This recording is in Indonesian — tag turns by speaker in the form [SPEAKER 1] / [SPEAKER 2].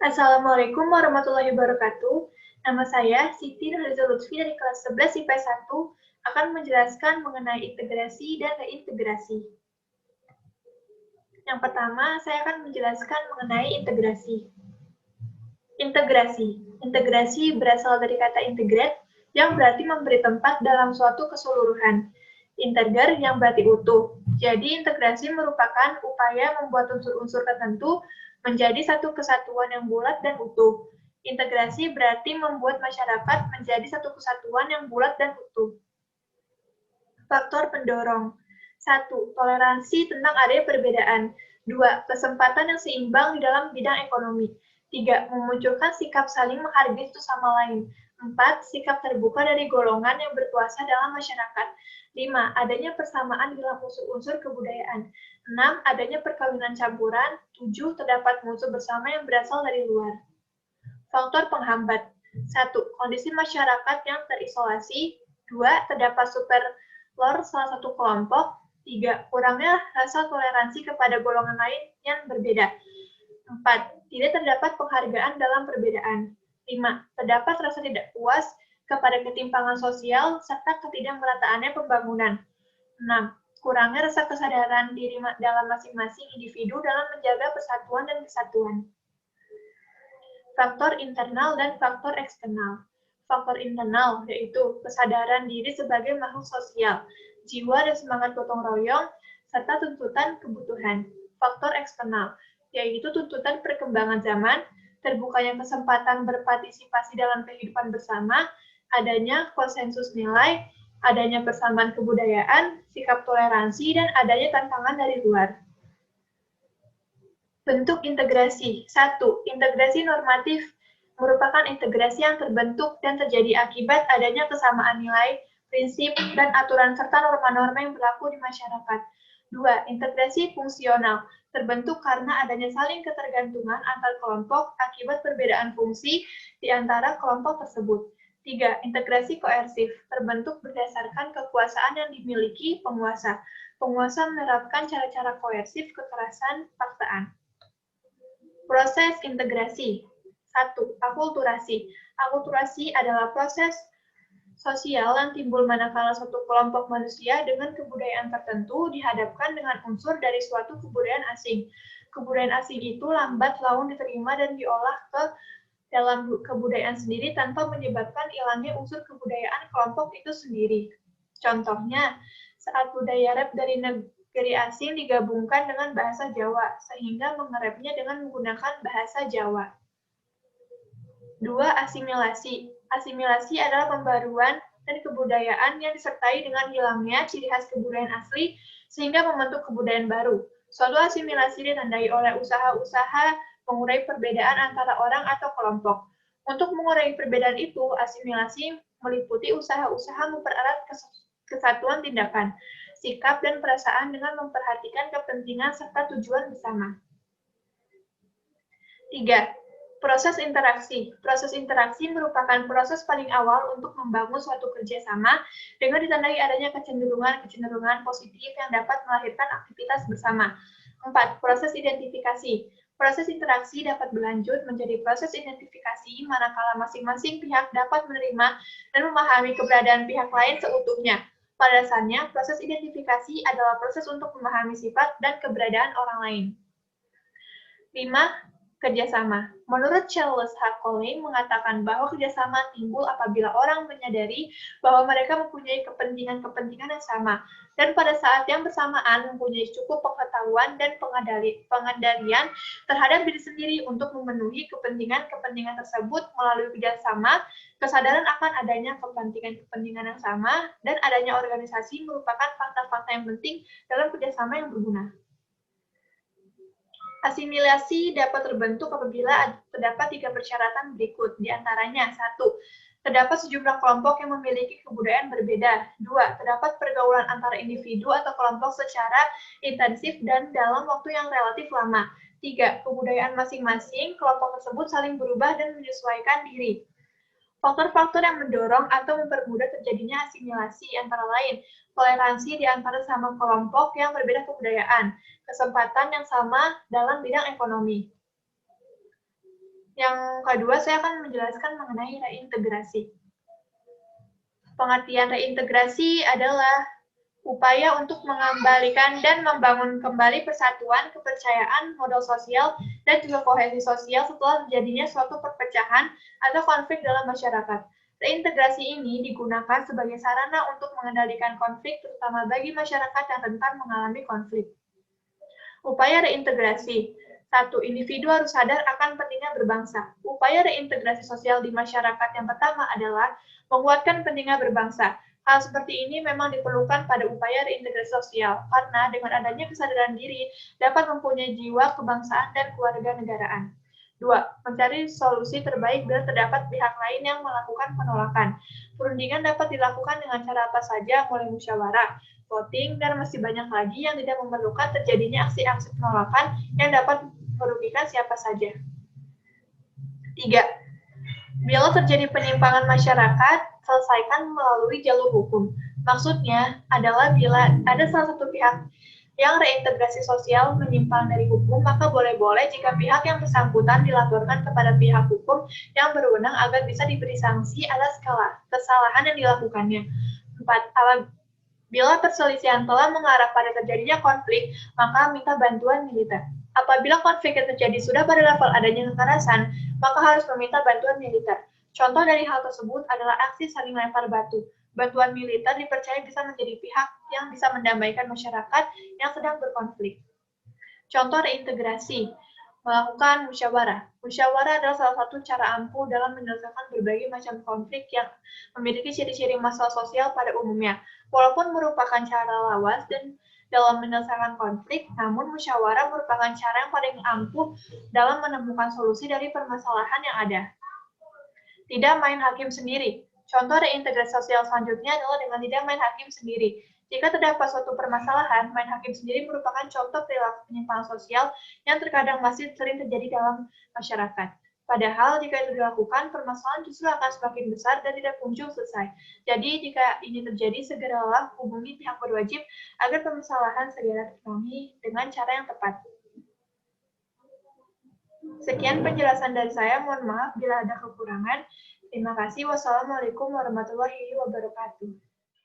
[SPEAKER 1] Assalamualaikum warahmatullahi wabarakatuh. Nama saya Siti Nurhaliza Lutfi dari kelas 11 IPS 1 akan menjelaskan mengenai integrasi dan reintegrasi. Yang pertama, saya akan menjelaskan mengenai integrasi. Integrasi berasal dari kata integrate yang berarti memberi tempat dalam suatu keseluruhan. Integer yang berarti utuh. Jadi integrasi merupakan upaya membuat unsur-unsur tertentu menjadi satu kesatuan yang bulat dan utuh. Integrasi berarti membuat masyarakat menjadi satu kesatuan yang bulat dan utuh. Faktor pendorong. 1. Toleransi tentang adanya perbedaan. 2. Kesempatan yang seimbang di dalam bidang ekonomi. 3. Memunculkan sikap saling menghargai satu sama lain. 4. Sikap terbuka dari golongan yang berkuasa dalam masyarakat. 5. Adanya persamaan dalam unsur-unsur kebudayaan. 6. Adanya perkawinan campuran. 7. Terdapat musuh bersama yang berasal dari luar. Faktor penghambat. 1. Kondisi masyarakat yang terisolasi. 2. Terdapat superior salah satu kelompok. 3. Kurangnya rasa toleransi kepada golongan lain yang berbeda. 4. Tidak terdapat penghargaan dalam perbedaan. 5. Terdapat rasa tidak puas kepada ketimpangan sosial serta ketidakmerataannya pembangunan. 6. Kurangnya rasa kesadaran diri dalam masing-masing individu dalam menjaga persatuan dan kesatuan. Faktor internal dan faktor eksternal. Faktor internal yaitu kesadaran diri sebagai makhluk sosial, jiwa dan semangat gotong royong, serta tuntutan kebutuhan. Faktor eksternal yaitu tuntutan perkembangan zaman, terbukanya kesempatan berpartisipasi dalam kehidupan bersama, adanya konsensus nilai, adanya persamaan kebudayaan, sikap toleransi, dan adanya tantangan dari luar. Bentuk integrasi. 1. Integrasi normatif merupakan integrasi yang terbentuk dan terjadi akibat adanya kesamaan nilai, prinsip, dan aturan serta norma-norma yang berlaku di masyarakat. 2. Integrasi fungsional terbentuk karena adanya saling ketergantungan antar kelompok akibat perbedaan fungsi di antara kelompok tersebut. 3. Integrasi koersif terbentuk berdasarkan kekuasaan yang dimiliki penguasa. Penguasa menerapkan cara-cara koersif kekerasan paksaan. Proses integrasi. 1. Akulturasi. Akulturasi adalah proses sosial yang timbul manakala suatu kelompok manusia dengan kebudayaan tertentu dihadapkan dengan unsur dari suatu kebudayaan asing. Kebudayaan asing itu lambat laun diterima dan diolah ke dalam kebudayaan sendiri tanpa menyebabkan hilangnya unsur kebudayaan kelompok itu sendiri. Contohnya, saat budaya rap dari negeri asing digabungkan dengan bahasa Jawa, sehingga mengerapnya dengan menggunakan bahasa Jawa. 2. Asimilasi. Asimilasi adalah pembaruan dan kebudayaan yang disertai dengan hilangnya ciri khas kebudayaan asli sehingga membentuk kebudayaan baru. Suatu asimilasi ditandai oleh usaha-usaha mengurai perbedaan antara orang atau kelompok. Untuk mengurai perbedaan itu, asimilasi meliputi usaha-usaha mempererat kesatuan tindakan, sikap, dan perasaan dengan memperhatikan kepentingan serta tujuan bersama. 3. Proses interaksi. Proses interaksi merupakan proses paling awal untuk membangun suatu kerjasama dengan ditandai adanya kecenderungan positif yang dapat melahirkan aktivitas bersama. 4. Proses identifikasi. Proses interaksi dapat berlanjut menjadi proses identifikasi manakala masing-masing pihak dapat menerima dan memahami keberadaan pihak lain seutuhnya. Pada dasarnya, proses identifikasi adalah proses untuk memahami sifat dan keberadaan orang lain. 5. Kerjasama. Menurut Charles Hakolim mengatakan bahwa kerjasama timbul apabila orang menyadari bahwa mereka mempunyai kepentingan-kepentingan yang sama, dan pada saat yang bersamaan mempunyai cukup pengetahuan dan pengendalian terhadap diri sendiri untuk memenuhi kepentingan-kepentingan tersebut melalui kerjasama. Kesadaran akan adanya kepentingan-kepentingan yang sama dan adanya organisasi merupakan fakta-fakta yang penting dalam kerjasama yang berguna. Asimilasi dapat terbentuk apabila terdapat 3 persyaratan berikut, di antaranya 1. Terdapat sejumlah kelompok yang memiliki kebudayaan berbeda. 2. Terdapat pergaulan antara individu atau kelompok secara intensif dan dalam waktu yang relatif lama. 3. Kebudayaan masing-masing kelompok tersebut saling berubah dan menyesuaikan diri. Faktor-faktor yang mendorong atau mempermudah terjadinya asimilasi antara lain, toleransi di antara sama kelompok yang berbeda kebudayaan, kesempatan yang sama dalam bidang ekonomi. Yang kedua, saya akan menjelaskan mengenai reintegrasi. Pengertian reintegrasi adalah upaya untuk mengembalikan dan membangun kembali persatuan, kepercayaan, modal sosial, dan juga kohesi sosial setelah terjadinya suatu perpecahan atau konflik dalam masyarakat. Reintegrasi ini digunakan sebagai sarana untuk mengendalikan konflik, terutama bagi masyarakat yang rentan mengalami konflik. Upaya reintegrasi. 1. Individu harus sadar akan pentingnya berbangsa. Upaya reintegrasi sosial di masyarakat yang pertama adalah menguatkan pentingnya berbangsa. Hal seperti ini memang diperlukan pada upaya reintegrasi sosial, karena dengan adanya kesadaran diri dapat mempunyai jiwa kebangsaan dan kewarganegaraan. 2. Mencari solusi terbaik bila terdapat pihak lain yang melakukan penolakan. Perundingan dapat dilakukan dengan cara apa saja, mulai musyawarah, voting, dan masih banyak lagi yang tidak memerlukan terjadinya aksi-aksi penolakan yang dapat merugikan siapa saja. 3. Bila terjadi penyimpangan masyarakat, selesaikan melalui jalur hukum. Maksudnya adalah bila ada salah satu pihak yang reintegrasi sosial menyimpang dari hukum, maka boleh-boleh jika pihak yang bersangkutan dilaporkan kepada pihak hukum yang berwenang agar bisa diberi sanksi atas kesalahan yang dilakukannya. 4. Bila perselisihan telah mengarah pada terjadinya konflik, maka minta bantuan militer. Apabila konflik yang terjadi sudah pada level adanya kekerasan, maka harus meminta bantuan militer. Contoh dari hal tersebut adalah aksi saling lempar batu. Bantuan militer dipercaya bisa menjadi pihak yang bisa mendamaikan masyarakat yang sedang berkonflik. Contoh reintegrasi. Melakukan musyawarah. Musyawarah adalah salah satu cara ampuh dalam menyelesaikan berbagai macam konflik yang memiliki ciri-ciri masalah sosial pada umumnya. Walaupun merupakan cara lawas dan dalam menyelesaikan konflik, namun musyawarah merupakan cara yang paling ampuh dalam menemukan solusi dari permasalahan yang ada. Tidak main hakim sendiri. Contoh reintegrasi sosial selanjutnya adalah dengan tidak main hakim sendiri. Jika terdapat suatu permasalahan, main hakim sendiri merupakan contoh perilaku penyimpangan sosial yang terkadang masih sering terjadi dalam masyarakat. Padahal jika itu dilakukan, permasalahan justru akan semakin besar dan tidak kunjung selesai. Jadi jika ini terjadi, segeralah hubungi pihak berwajib agar permasalahan segera terpenuhi dengan cara yang tepat. Sekian penjelasan dari saya, mohon maaf bila ada kekurangan. Terima kasih. Wassalamualaikum warahmatullahi wabarakatuh.